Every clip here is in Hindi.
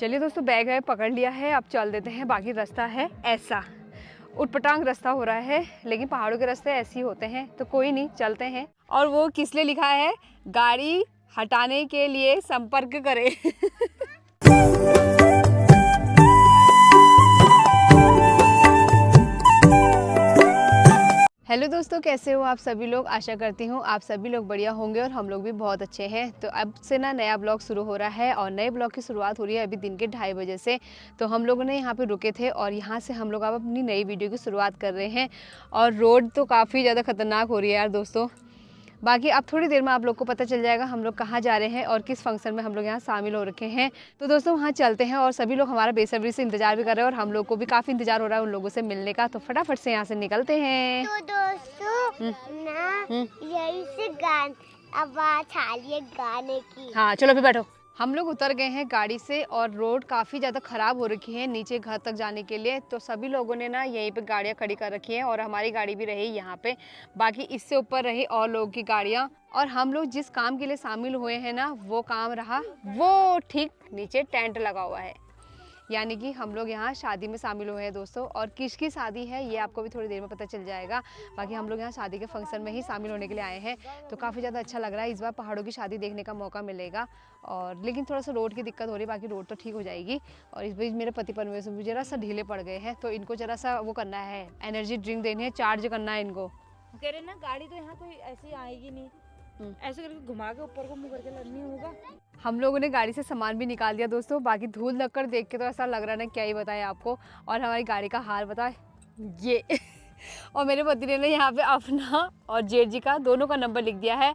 चलिए दोस्तों, बैग है पकड़ लिया है, अब चल देते हैं। बाकी रास्ता है ऐसा उटपटांग रास्ता हो रहा है, लेकिन पहाड़ों के रास्ते ऐसे ही होते हैं, तो कोई नहीं, चलते हैं। और वो किस लिए लिखा है, गाड़ी हटाने के लिए संपर्क करें। हेलो दोस्तों, कैसे हो आप सभी लोग। आशा करती हूँ आप सभी लोग बढ़िया होंगे और हम लोग भी बहुत अच्छे हैं। तो अब से ना नया ब्लॉग शुरू हो रहा है और नए ब्लॉग की शुरुआत हो रही है अभी दिन के 2:30 बजे से। तो हम लोगों ने यहाँ पे रुके थे और यहाँ से हम लोग अब अपनी नई वीडियो की शुरुआत कर रहे हैं। और रोड तो काफ़ी ज़्यादा खतरनाक हो रही है यार दोस्तों। बाकी अब थोड़ी देर में आप लोग को पता चल जाएगा हम लोग कहाँ जा रहे हैं और किस फंक्शन में हम लोग यहाँ शामिल हो रखे हैं। तो दोस्तों वहाँ चलते हैं और सभी लोग हमारा बेसब्री से इंतजार भी कर रहे हैं और हम लोग को भी काफ़ी इंतजार हो रहा है उन लोगों से मिलने का। तो फटाफट से यहाँ से निकलते हैं। तो दोस्तों ना यही से आवाज आ रही है गाने की। हाँ चलो फिर बैठो। हम लोग उतर गए हैं गाड़ी से और रोड काफ़ी ज़्यादा ख़राब हो रखी है नीचे घर तक जाने के लिए। तो सभी लोगों ने ना यहीं पे गाड़ियाँ खड़ी कर रखी हैं और हमारी गाड़ी भी रही यहाँ पे। बाकी इससे ऊपर रही और लोगों की गाड़ियाँ। और हम लोग जिस काम के लिए शामिल हुए हैं ना, वो काम रहा वो ठीक नीचे टेंट लगा हुआ है, यानी कि हम लोग यहाँ शादी में शामिल हुए हैं दोस्तों। और किसकी शादी है ये आपको भी थोड़ी देर में पता चल जाएगा। बाकी हम लोग यहाँ शादी के फंक्शन में ही शामिल होने के लिए आए हैं। तो काफ़ी ज़्यादा अच्छा लग रहा है, इस बार पहाड़ों की शादी देखने का मौका मिलेगा। और लेकिन थोड़ा सा रोड की दिक्कत हो रही है, बाकी रोड तो ठीक हो जाएगी। और इस बीच मेरे पति परमेश्वर भी जरा सा ढीले पड़ गए हैं, तो इनको जरा सा वो करना है, एनर्जी ड्रिंक देनी है, चार्ज करना है इनको। कह रहे ना गाड़ी तो यहाँ कोई ऐसी आएगी नहीं, ऐसे करके घुमा के ऊपर को मुँह करके लड़नी होगा। हम लोगों ने गाड़ी से सामान भी निकाल दिया दोस्तों। बाकी धूल लग देख के तो ऐसा लग रहा है ना, क्या ही बताएं आपको। और हमारी गाड़ी का हाल बताए ये। और मेरे पति ने ना यहाँ पे अपना और जेठ जी का दोनों का नंबर लिख दिया है।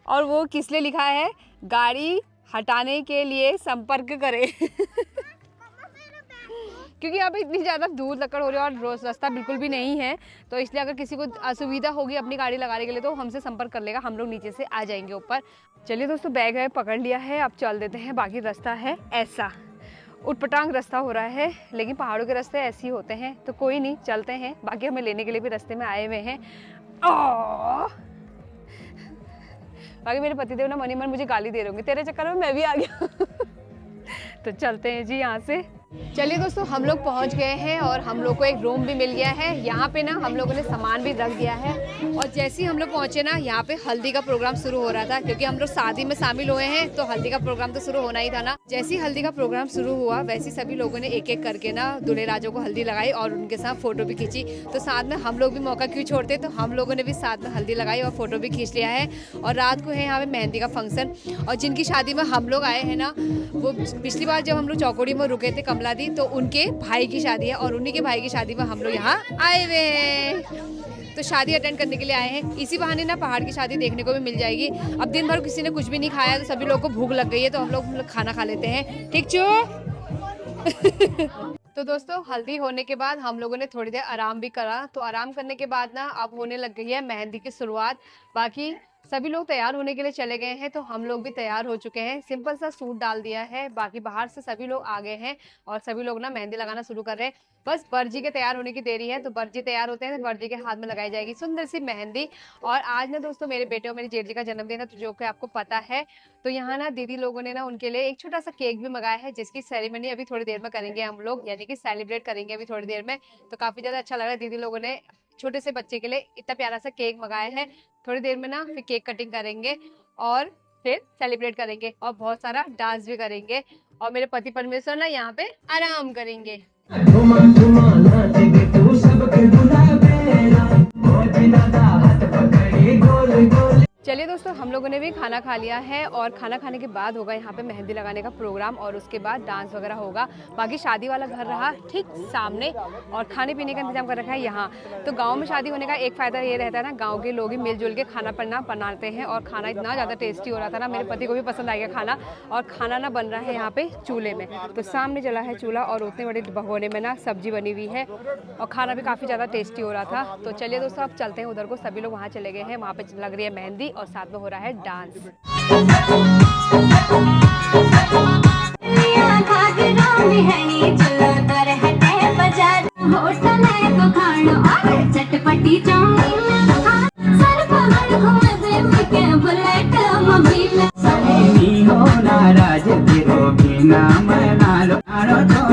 और वो किस लिए लिखा है, गाड़ी हटाने के लिए संपर्क करें। क्योंकि यहाँ पे इतनी ज़्यादा धूल लकड़ हो रही है और रास्ता बिल्कुल भी नहीं है, तो इसलिए अगर किसी को असुविधा होगी अपनी गाड़ी लगाने के लिए तो हमसे संपर्क कर लेगा, हम लोग नीचे से आ जाएंगे ऊपर। चलिए दोस्तों, बैग है पकड़ लिया है, अब चल देते हैं। बाकी रास्ता है ऐसा उटपटांग रास्ता हो रहा है, लेकिन पहाड़ों के रास्ते ऐसे ही होते हैं, तो कोई नहीं, चलते हैं। बाकी हमें लेने के लिए भी रास्ते में आए हुए हैं। बाकी मेरे पतिदेव ना मनी मन मुझे गाली दे रहे होंगे, तेरे चक्कर में मैं भी आ गया। तो चलते हैं जी यहाँ से। चलिए दोस्तों, हम लोग पहुँच गए हैं और हम लोग को एक रूम भी मिल गया है। यहाँ पे ना हम लोगों ने सामान भी रख दिया है। और जैसे ही हम लोग पहुँचे ना, यहाँ पे हल्दी का प्रोग्राम शुरू हो रहा था, क्योंकि हम लोग शादी में शामिल हुए हैं तो हल्दी का प्रोग्राम तो शुरू होना ही था ना। जैसे ही हल्दी का प्रोग्राम शुरू हुआ, वैसे सभी लोगों ने एक एक करके ना दूल्हे राजों को हल्दी लगाई और उनके साथ फोटो भी खींची। तो साथ में हम लोग भी मौका क्यों छोड़ते, तो हम लोगों ने भी साथ में हल्दी लगाई और फोटो भी खींच लिया है। और रात को है यहाँ पे मेहंदी का फंक्शन। और जिनकी शादी में हम लोग आए हैं ना, वो पिछली बार जब हम लोग चौकोड़ी में रुके थे कमला दी, तो उनके भाई की शादी है और उन्हीं के भाई की शादी में हम लोग यहाँ आए हुए हैं। तो शादी अटेंड करने के लिए आए हैं। इसी बहाने ना पहाड़ की शादी देखने को भी मिल जाएगी। अब दिन भर किसी ने कुछ भी नहीं खाया, तो सभी लोगों को भूख लग गई है, तो हम लोग खाना खा लेते हैं। ठीक चो। तो दोस्तों, हल्दी होने के बाद हम लोगों ने थोड़ी देर आराम भी करा। तो आराम करने के बाद ना अब होने लग गई है मेहंदी की शुरुआत। बाकी सभी लोग तैयार होने के लिए चले गए हैं, तो हम लोग भी तैयार हो चुके हैं। सिंपल सा सूट डाल दिया है। बाकी बाहर से सभी लोग आ गए हैं और सभी लोग ना मेहंदी लगाना शुरू कर रहे हैं। बस बरजी के तैयार होने की देरी है। तो बरजी तैयार होते हैं तो बरजी के हाथ में लगाई जाएगी सुंदर सी मेहंदी। और आज ना दोस्तों मेरे बेटे और मेरी जेठ जी का जन्मदिन है, तो जो कि आपको पता है। तो यहाँ ना दीदी लोगों ने ना उनके लिए एक छोटा सा केक भी मंगाया है, जिसकी सेरेमनी अभी थोड़ी देर में करेंगे हम लोग, यानी कि सेलिब्रेट करेंगे अभी थोड़ी देर में। तो काफ़ी ज़्यादा अच्छा लग रहा है। दीदी लोगों ने छोटे से बच्चे के लिए इतना प्यारा सा केक मंगाया है। थोड़ी देर में ना फिर केक कटिंग करेंगे और फिर सेलिब्रेट करेंगे और बहुत सारा डांस भी करेंगे। और मेरे पति परमेश्वर ना यहाँ पे आराम करेंगे। चलिए दोस्तों, हम लोगों ने भी खाना खा लिया है और खाना खाने के बाद होगा यहाँ पे मेहंदी लगाने का प्रोग्राम और उसके बाद डांस वगैरह होगा। बाकी शादी वाला घर रहा ठीक सामने और खाने पीने का इंतजाम कर रखा है यहाँ। तो गांव में शादी होने का एक फ़ायदा ये रहता है ना, गांव के लोग ही मिलजुल के खाना पीना बनाते हैं और खाना इतना ज़्यादा टेस्टी हो रहा था ना, मेरे पति को भी पसंद आ गया खाना। और खाना ना बन रहा है यहाँ पे चूल्हे में, तो सामने जला है चूल्हा और उतने बड़े भगोने में ना सब्जी बनी हुई है और खाना भी काफ़ी ज़्यादा टेस्टी हो रहा था। तो चलिए दोस्तों, अब चलते हैं उधर को। सभी लोग वहाँ चले गए हैं, वहाँ पे लग रही है मेहंदी और साथ में हो रहा है डांस। चटपटी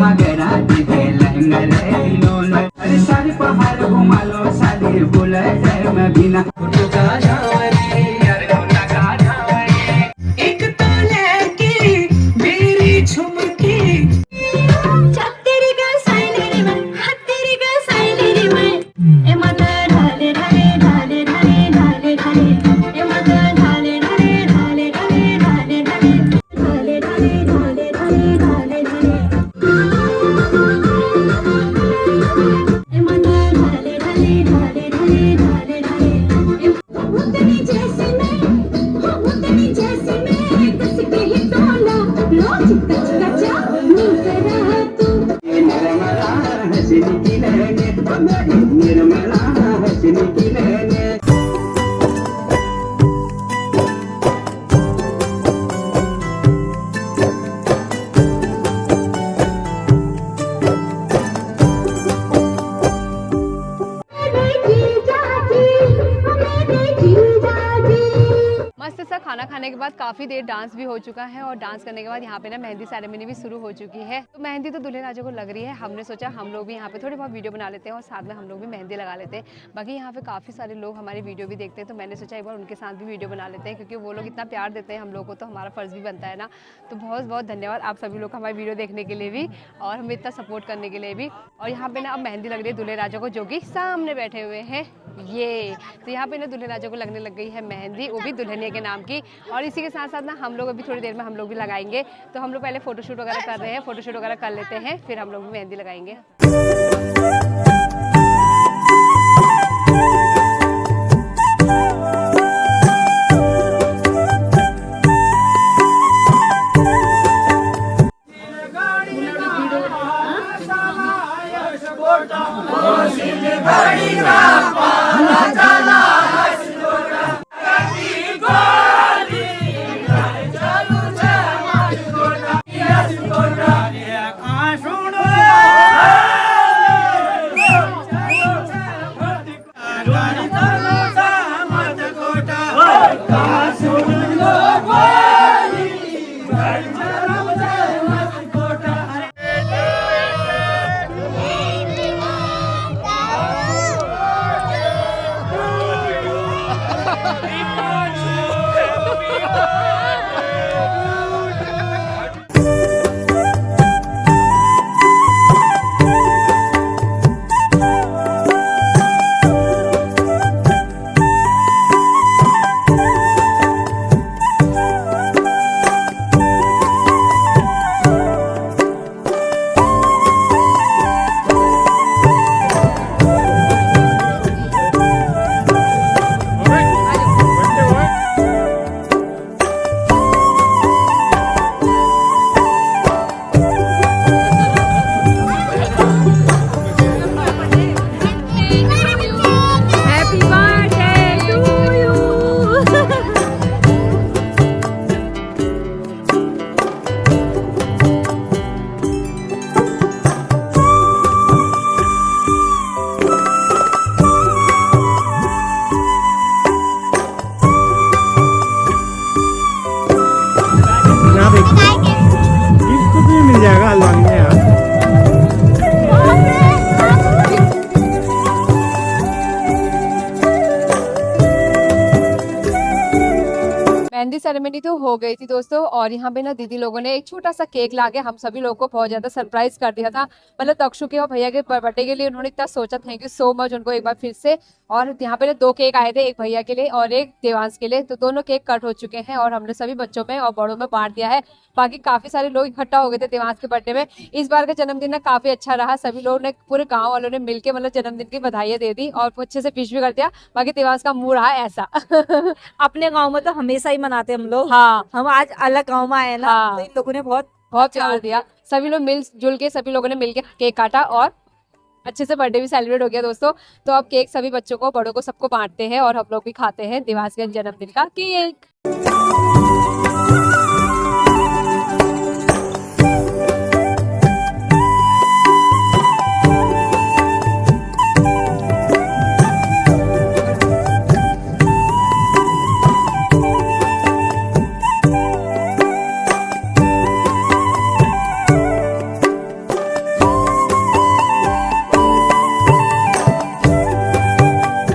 वगैरह दिखे लहंगा रे लोल अरे सारी पहाड़ घुमा लो साली बोले जय मैं बिना फोटो का झावरी यार गोटा का झावरी एक तो लड़की मेरी झुमकी तेरी गा साइलेरी में तेरी गा साइलेरी में ए मत ढाले ढाले ढाले ढाले ढाले ढाले ए मत ढाले ढाले ढाले ढाले ढाले ढाले ढाले ढाले ढाले ढाले ढाले ढाले ए मत ढाले ढाले ढाले ढाले ढाले ढाले उतनी जैसे मैं उतनी जैसे मैं कस के ही तोला लो चिक्का चिक्का चा मुकरा तू निर्मला हंसनी की लहने निर्मला हंसनी की लहने मस्त सा खाना खाने के बाद काफ़ी देर डांस भी हो चुका है और डांस करने के बाद यहाँ पे ना मेहंदी सेरेमनी भी शुरू हो चुकी है। तो मेहंदी तो दूल्हे राजा को लग रही है, हमने सोचा हम लोग भी यहाँ पे थोड़ी बहुत वीडियो बना लेते हैं और साथ में हम लोग भी मेहंदी लगा लेते हैं। बाकी यहाँ पे काफ़ी सारे लोग हमारी वीडियो भी देखते हैं, तो मैंने सोचा एक बार उनके साथ भी वीडियो बना लेते हैं, क्योंकि वो लोग इतना प्यार देते हैं हम लोग को, तो हमारा फ़र्ज़ भी बनता है ना। तो बहुत बहुत धन्यवाद आप सभी लोग हमारी वीडियो देखने के लिए भी और हमें इतना सपोर्ट करने के लिए भी। और यहाँ पे ना अब मेहंदी लग रही है दूल्हे राजा को, जो कि सामने बैठे हुए हैं ये। तो यहाँ पे ना दूल्हे राजा को लगने लग गई है मेहंदी, वो भी दुल्हनिया के नाम की। और इसी के साथ साथ ना हम लोग अभी थोड़ी देर में हम लोग भी लगाएंगे। तो हम लोग पहले फोटोशूट वगैरह कर रहे हैं, फोटोशूट वगैरह कर लेते हैं, फिर हम लोग भी मेहंदी लगाएंगे। इसको भी मिल जाएगा अलवानी में यार। मेहंदी सेरेमनी तो हो गई थी दोस्तों, और यहाँ पे ना दीदी लोगों ने एक छोटा सा केक लाके हम सभी लोगों को बहुत ज्यादा सरप्राइज कर दिया था। मतलब तक्षु के और भैया के बर्थडे के लिए उन्होंने इतना सोचा, थैंक यू सो मच उनको एक बार फिर से। और यहाँ पे ना 2 केक आए थे, एक भैया के लिए और एक देवांश के लिए। तो दोनों केक कट हो चुके हैं और हमने सभी बच्चों में और बड़ों में बांट दिया है। बाकी काफी सारे लोग इकट्ठा हो गए थे देवांश के बर्थडे में। इस बार का जन्मदिन ना काफी अच्छा रहा, सभी लोगों ने, पूरे गाँव वालों ने मिलकर मतलब जन्मदिन की बधाइयाँ दे दी और अच्छे से विश भी कर दिया। बाकी देवांश का मुंह रहा ऐसा अपने गांव में तो हमेशा ही मनाते हम लोग। हाँ, हम आज अलग गांव में आए ना, हाँ। तो इन लोगों ने बहुत बहुत प्यार दिया। सभी लोग मिलजुल के सभी लोगों ने मिलके केक काटा और अच्छे से बर्थडे भी सेलिब्रेट हो गया दोस्तों। तो अब केक सभी बच्चों को, बड़ों को, सबको बांटते हैं और हम लोग भी खाते हैं देवांश के जन्मदिन का केक।